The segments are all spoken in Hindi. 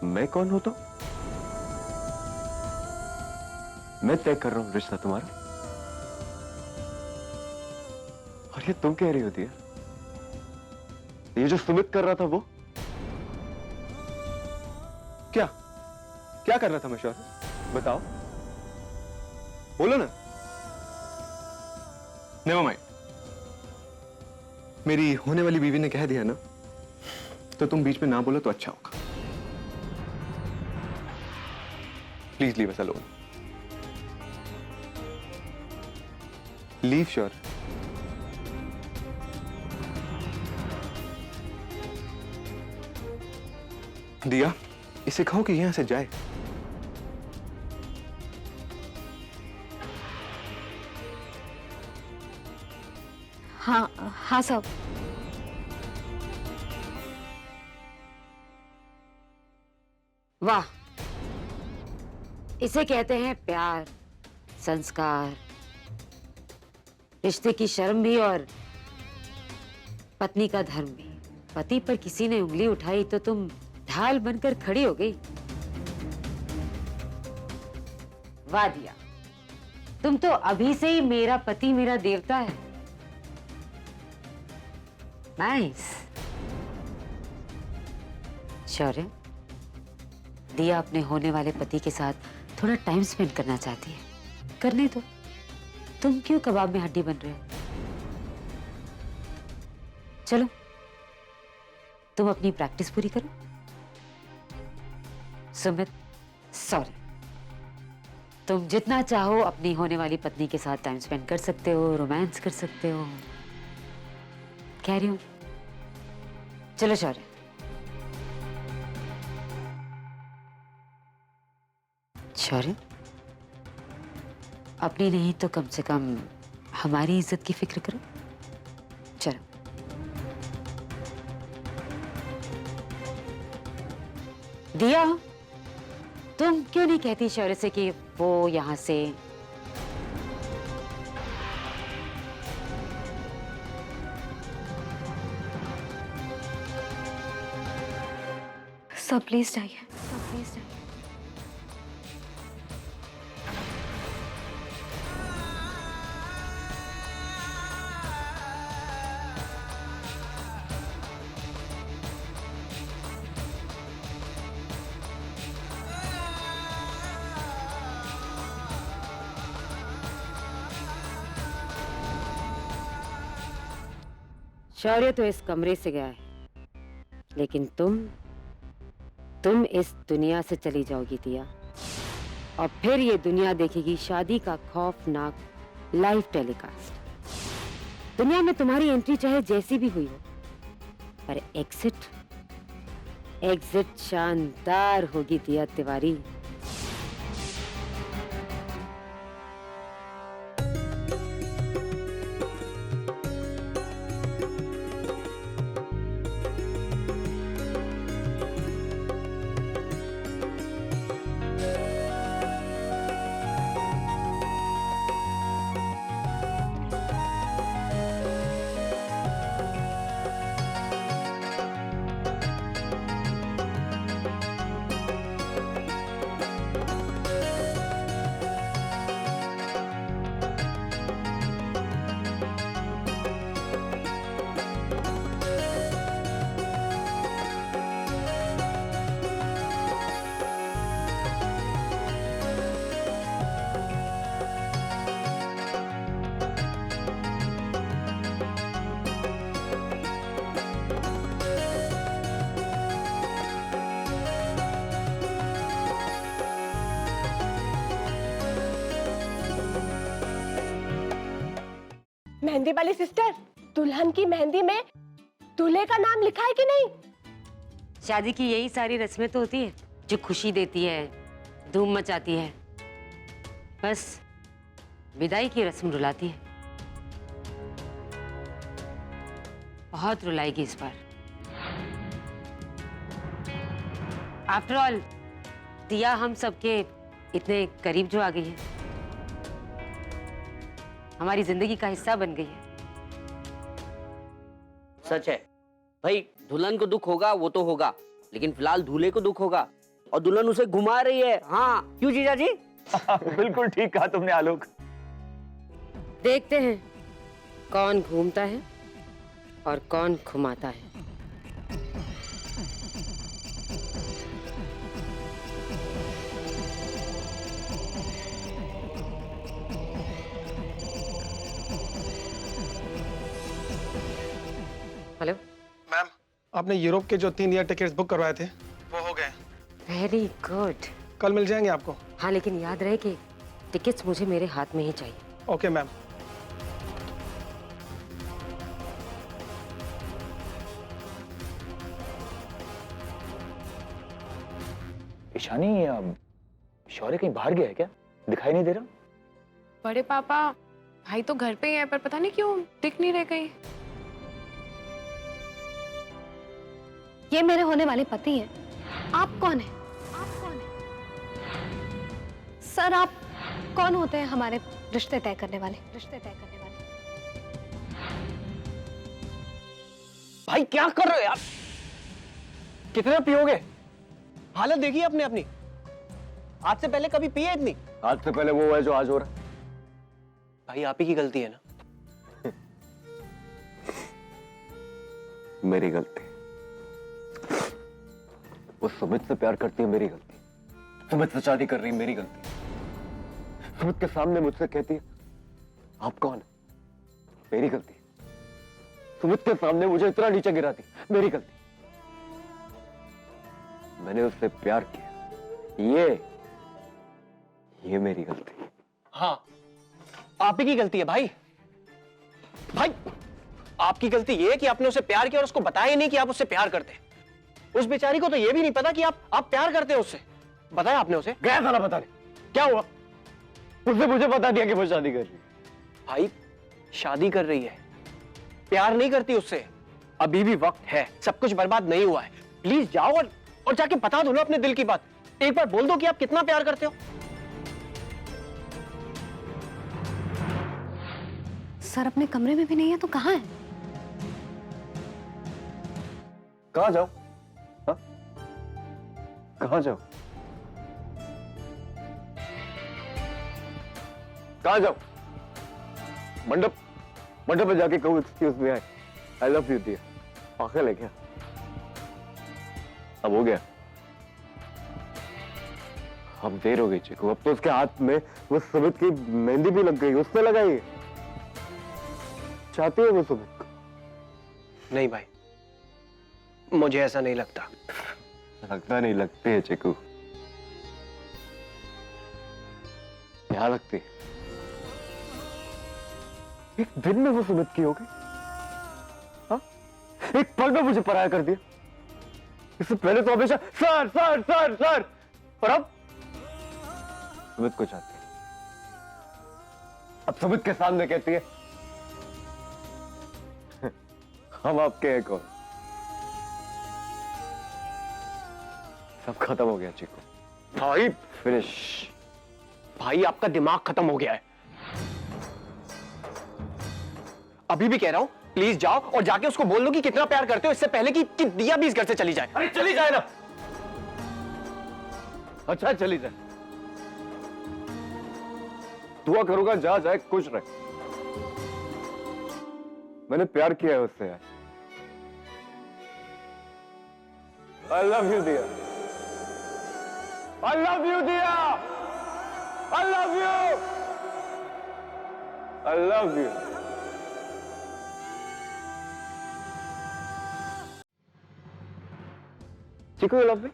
मैं कौन होता हूं? मैं तय कर रहा हूं रिश्ता तुम्हारा, और ये तुम कह रही होती है? ये जो सुमित कर रहा था वो क्या क्या कर रहा था? मैं शौर्य, बताओ, बोलो ना। नेवर माइंड, मेरी होने वाली बीवी ने कह दिया ना, तो तुम बीच में ना बोलो तो अच्छा होगा। Please leave us alone. Leave sure. दिया, इसे कहो कि यहां से जाए। हाँ हाँ साहब। वाह, इसे कहते हैं प्यार, संस्कार, रिश्ते की शर्म भी और पत्नी का धर्म भी। पति पर किसी ने उंगली उठाई तो तुम ढाल बनकर खड़ी हो गई। वाह दिया, तुम तो अभी से ही मेरा पति मेरा देवता है। नाइस। शौर्य, दिया अपने होने वाले पति के साथ थोड़ा टाइम स्पेंड करना चाहती है, करने दो। तुम क्यों कबाब में हड्डी बन रहे हो? चलो, तुम अपनी प्रैक्टिस पूरी करो। सुमित, सॉरी, तुम जितना चाहो अपनी होने वाली पत्नी के साथ टाइम स्पेंड कर सकते हो, रोमांस कर सकते हो। कह रही हूं, चलो शौर्य। शौर्य, अपनी नहीं तो कम से कम हमारी इज्जत की फिक्र करो। चलो। दिया, तुम क्यों नहीं कहती शौर्य से कि वो यहां से सब प्लीज जाइए, सब प्लीज जाइए। शौर्य तो इस कमरे से गया है, लेकिन तुम इस दुनिया से चली जाओगी दिया, और फिर ये दुनिया देखेगी शादी का खौफनाक लाइव टेलीकास्ट। दुनिया में तुम्हारी एंट्री चाहे जैसी भी हुई हो, पर एग्जिट शानदार होगी दिया तिवारी। मेहंदी वाली सिस्टर, दुल्हन की मेहंदी में दूल्हे का नाम लिखा है कि नहीं? शादी की यही सारी रस्में तो होती है जो खुशी देती है, धूम मचाती है। बस विदाई की रस्म रुलाती है। बहुत रुलाएगी इस बार। आफ्टर ऑल दिया हम सबके इतने करीब जो आ गई है, हमारी जिंदगी का हिस्सा बन गई है। सच है भाई, दुल्हन को दुख होगा वो तो होगा, लेकिन फिलहाल दूल्हे को दुख होगा और दुल्हन उसे घुमा रही है। हाँ क्यों जीजा जी? बिल्कुल ठीक कहा तुमने आलोक। देखते हैं कौन घूमता है और कौन घुमाता है। हेलो मैम, आपने यूरोप के जो 3 ईयर टिकट्स बुक करवाए थे वो हो गए। Very good. कल मिल जाएंगे आपको। हाँ लेकिन याद रहे कि टिकट्स मुझे मेरे हाथ में ही चाहिए। Okay ma'am. ईशानी, शौर्य कहीं बाहर गया है क्या? दिखाई नहीं दे रहा। बड़े पापा, भाई तो घर पे ही है पर पता नहीं क्यों दिख नहीं रहे कहीं। ये मेरे होने वाले पति हैं। आप कौन हैं? आप कौन हैं? सर आप कौन होते हैं हमारे रिश्ते तय करने वाले? रिश्ते तय करने वाले। भाई क्या कर रहे हो यार? कितना पियोगे? हालत देखिए अपने अपनी। आज से पहले कभी पिए इतनी? आज से पहले वो है जो आज हो रहा है। भाई आप ही की गलती है ना। मेरी गलती। वो सुमित से प्यार करती है, मेरी गलती। सुमित से शादी कर रही है, मेरी गलती। सुमित के सामने मुझसे कहती है आप कौन है, मेरी गलती। सुमित के सामने मुझे इतना नीचे गिराती, मेरी गलती। मैंने उससे प्यार किया, ये मेरी गलती। हाँ आप ही की गलती है भाई। भाई आपकी गलती ये है कि आपने उसे प्यार किया और उसको बताया ही नहीं कि आप उससे प्यार करते हैं। उस बेचारी को तो ये भी नहीं पता कि आप प्यार करते हैं उससे। बताया आपने उसे? गया था ना बताने। क्या हुआ? उसने मुझे बता दिया कि वो शादी कर रही है। भाई शादी कर रही है, प्यार नहीं करती उससे। अभी भी वक्त है, सब कुछ बर्बाद नहीं हुआ है। प्लीज जाओ और जाके बता दो ना अपने दिल की बात। एक बार बोल दो कि आप कितना प्यार करते हो। सर अपने कमरे में भी नहीं है तो कहाँ है? कहाँ जाओ? हाँ? कहाँ जाओ? कहाँ जाओ? मंडप में जाके कहूँ excuse me, I love you dear. पागल है क्या? अब हो गया। अब देर हो गई चिकू। अब तो उसके हाथ में वो सुमित की मेहंदी भी लग गई, उसने लगाई। चाहती है वो सुमित को? नहीं भाई, मुझे ऐसा नहीं लगता। लगता नहीं, लगती है चिकू। क्या लगती है? एक दिन में वो सुमित की हो गई। हाँ? एक पल में मुझे पराया कर दिया। इससे पहले तो हमेशा सर सर सर सर, और अब सुमित को चाहती है। अब सुमित के सामने कहती है हम आपके हैं कौन? सब खत्म हो गया चिकू। भाई फिनिश। भाई आपका दिमाग खत्म हो गया है। अभी भी कह रहा हूं, प्लीज जाओ और जाके उसको बोल दो कि कितना प्यार करते हो, इससे पहले कि दिया भी इस घर से चली जाए। अरे चली जाए ना। अच्छा चली जाए। दुआ करूंगा जा जाए, खुश रहे। मैंने प्यार किया है उससे यार। I love you dear. I love you dear. I love you. I love you. Chikoo you love me?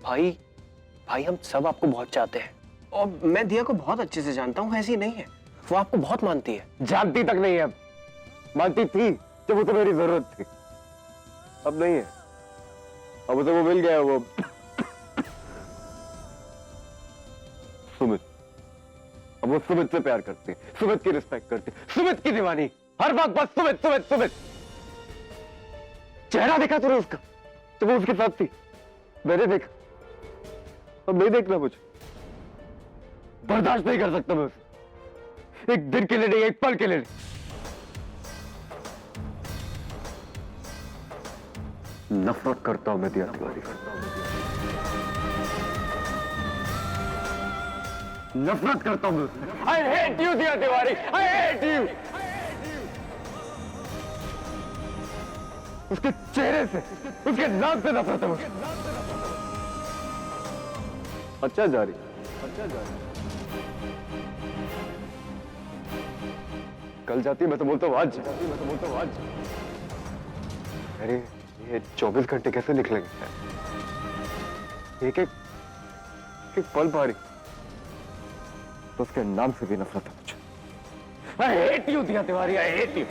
भाई हम सब आपको बहुत चाहते हैं और मैं दिया को बहुत अच्छे से जानता हूं, ऐसी नहीं है। वो आपको बहुत मानती है। जानती तक नहीं है अब। मानती थी जब उसे मेरी जरूरत थी, अब नहीं है। अब उसे वो मिल गया, वो सुमित। अब वो सुमित से प्यार करती है, सुमित की रिस्पेक्ट करती है, सुमित की दीवानी। हर वक्त बस सुमित सुमित सुमित। चेहरा देखा तूने उसका जब वो उसके साथ थी? मैंने देखा, अब नहीं देखना मुझे। बर्दाश्त नहीं कर सकता मैं उसे, एक दिन के लिए नहीं, एक पल के लिए नहीं। नफरत करता हूं मैं दिया तिवारी। नफरत करता हूं उससे। I hate you दिया तिवारी, I hate you। उसके चेहरे से, उसके नाम से नफरत है मुझे। अच्छा जा रही, अच्छा जा रही। कल जाती मैं तो बोलता हूँ आज, मैं तो बोलता हूँ आज। अरे ये 24 घंटे कैसे निकलेंगे? एक एक पल भारी तो उसके नाम से भी नफरत है मुझे। I hate you दिया तिवारी, I hate you।